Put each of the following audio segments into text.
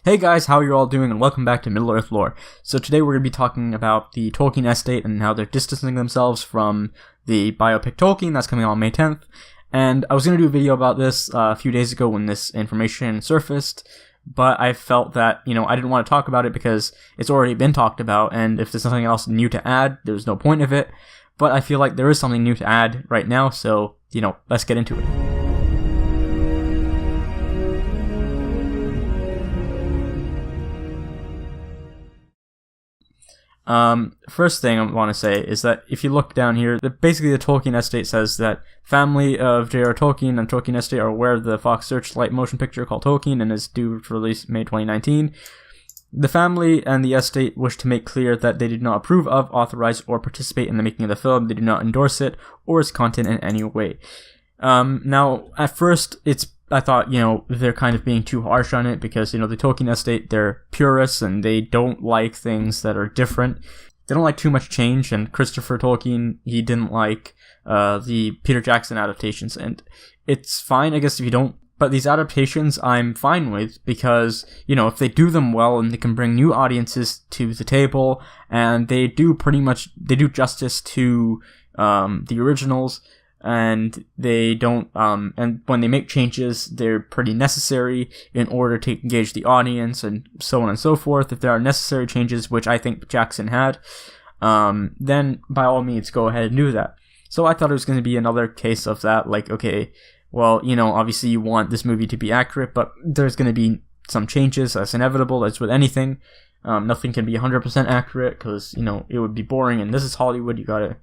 Hey guys, how are you all doing, and welcome back to Middle-earth Lore. So today we're going to be talking about the Tolkien estate and how they're distancing themselves from the biopic Tolkien that's coming out on May 10th. And I was going to do a video about this a few days ago when this information surfaced, but I felt that, I didn't want to talk about it because it's already been talked about, and if there's something else new to add, there's no point of it. But I feel like there is something new to add right now, so, let's get into it. First thing I want to say is that if you look down here, basically the Tolkien estate says that family of J.R. Tolkien and Tolkien estate are aware of the Fox Searchlight motion picture called Tolkien and is due for release May 2019. The family and the estate wish to make clear that they did not approve of, authorize, or participate in the making of the film. They do not endorse it or its content in any way. Now, at first, I thought, they're kind of being too harsh on it because, the Tolkien estate, they're purists and they don't like things that are different. They don't like too much change, and Christopher Tolkien, he didn't like the Peter Jackson adaptations, and it's fine, I guess, if you don't. But these adaptations I'm fine with because, if they do them well and they can bring new audiences to the table and they do justice to the originals, and they don't, and when they make changes, they're pretty necessary in order to engage the audience and so on and so forth. If there are necessary changes, which I think Jackson had, then by all means go ahead and do that. So I thought it was going to be another case of that, like, okay, well, obviously you want this movie to be accurate, but there's going to be some changes. That's inevitable. That's with anything. Nothing can be 100% accurate because, it would be boring, and this is Hollywood. You gotta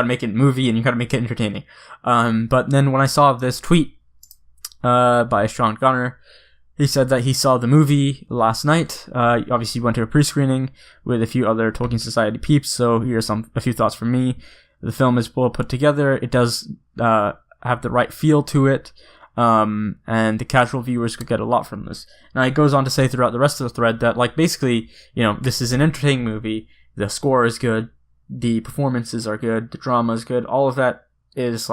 make it a movie and you gotta make it entertaining. But then when I saw this tweet by Sean Gunner, he said that he saw the movie last night. Obviously, went to a pre-screening with a few other Tolkien Society peeps. So here's a few thoughts from me. The film is well put together. It does have the right feel to it. And the casual viewers could get a lot from this. Now, he goes on to say throughout the rest of the thread that, basically, this is an entertaining movie. The score is good. The performances are good. The drama is good. All of that is,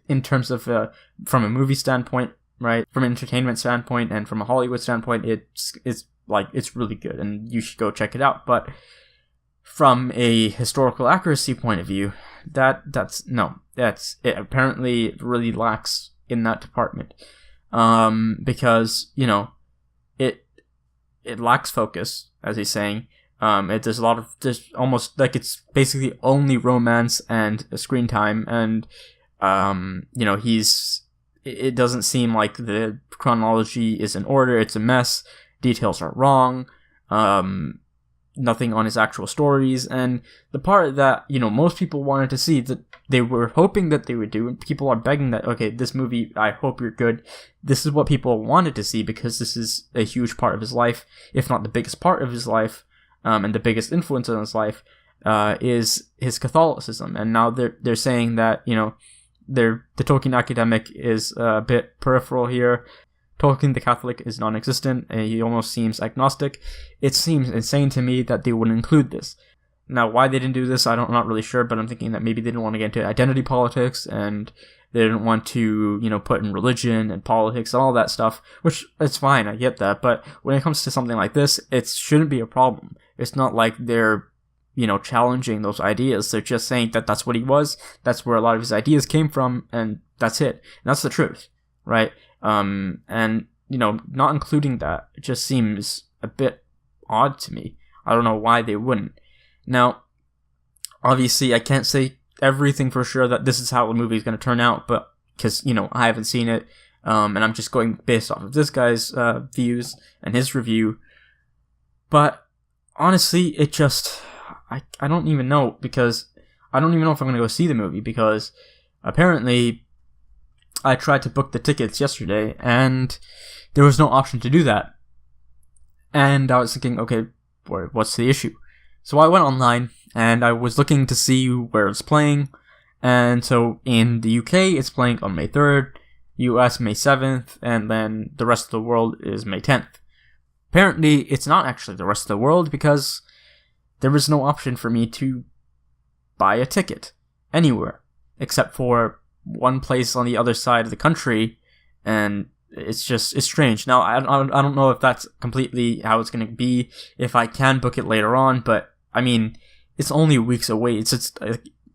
in terms of, from a movie standpoint, right? From an entertainment standpoint and from a Hollywood standpoint, it's really good, and you should go check it out. But from a historical accuracy point of view, it apparently really lacks in that department, because it lacks focus, as he's saying. There's almost like it's basically only romance and screen time, and it doesn't seem like the chronology is in order. It's a mess. Details are wrong. Nothing on his actual stories, and the part that most people wanted to see, that they were hoping that they would do, and people are begging that, okay, this movie, I hope you're good. This is what people wanted to see because this is a huge part of his life, if not the biggest part of his life, and the biggest influence on his life is his Catholicism. And now they're saying that the Tolkien academic is a bit peripheral here. Tolkien the Catholic is non-existent, and he almost seems agnostic. It seems insane to me that they wouldn't include this. Now, why they didn't do this, I'm not really sure, but I'm thinking that maybe they didn't want to get into identity politics, and they didn't want to, put in religion and politics and all that stuff, which, it's fine, I get that, but when it comes to something like this, it shouldn't be a problem. It's not like they're, challenging those ideas. They're just saying that that's what he was, that's where a lot of his ideas came from, and that's it. And that's the truth, right? And, not including that, it just seems a bit odd to me. I don't know why they wouldn't. Now, obviously, I can't say everything for sure that this is how the movie is going to turn out, but, because, I haven't seen it, and I'm just going based off of this guy's views and his review. But, honestly, it just, I don't even know, because I don't even know if I'm going to go see the movie, because apparently I tried to book the tickets yesterday, and there was no option to do that. And I was thinking, okay, what's the issue? So I went online, and I was looking to see where it's playing. And so in the UK, it's playing on May 3rd, US May 7th, and then the rest of the world is May 10th. Apparently, it's not actually the rest of the world, because there was no option for me to buy a ticket anywhere, except for one place on the other side of the country, and it's strange. Now, I don't know if that's completely how it's going to be, if I can book it later on, but, I mean, it's only weeks away. It's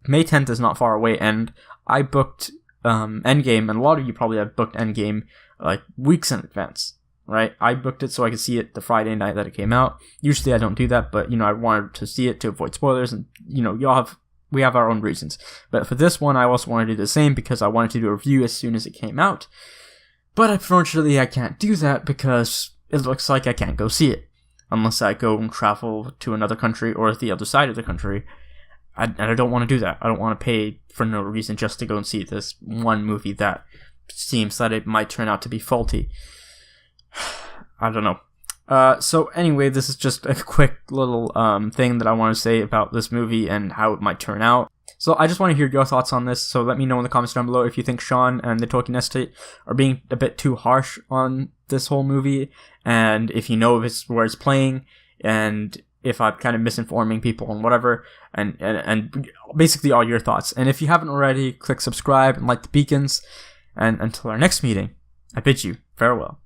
May 10th is not far away, and I booked Endgame, and a lot of you probably have booked Endgame, like, weeks in advance, right? I booked it so I could see it the Friday night that it came out. Usually I don't do that, but, I wanted to see it to avoid spoilers, and, we have our own reasons. But for this one, I also wanted to do the same because I wanted to do a review as soon as it came out. But unfortunately, I can't do that because it looks like I can't go see it. Unless I go and travel to another country or the other side of the country. And I don't want to do that. I don't want to pay for no reason just to go and see this one movie that seems that it might turn out to be faulty. I don't know. So anyway, this is just a quick little thing that I want to say about this movie and how it might turn out. So I just want to hear your thoughts on this, so let me know in the comments down below if you think Sean and the Tolkien Estate are being a bit too harsh on this whole movie, and if you know if it's where it's playing, and if I'm kind of misinforming people and whatever, and basically all your thoughts. And if you haven't already, click subscribe and like the beacons, and until our next meeting, I bid you farewell.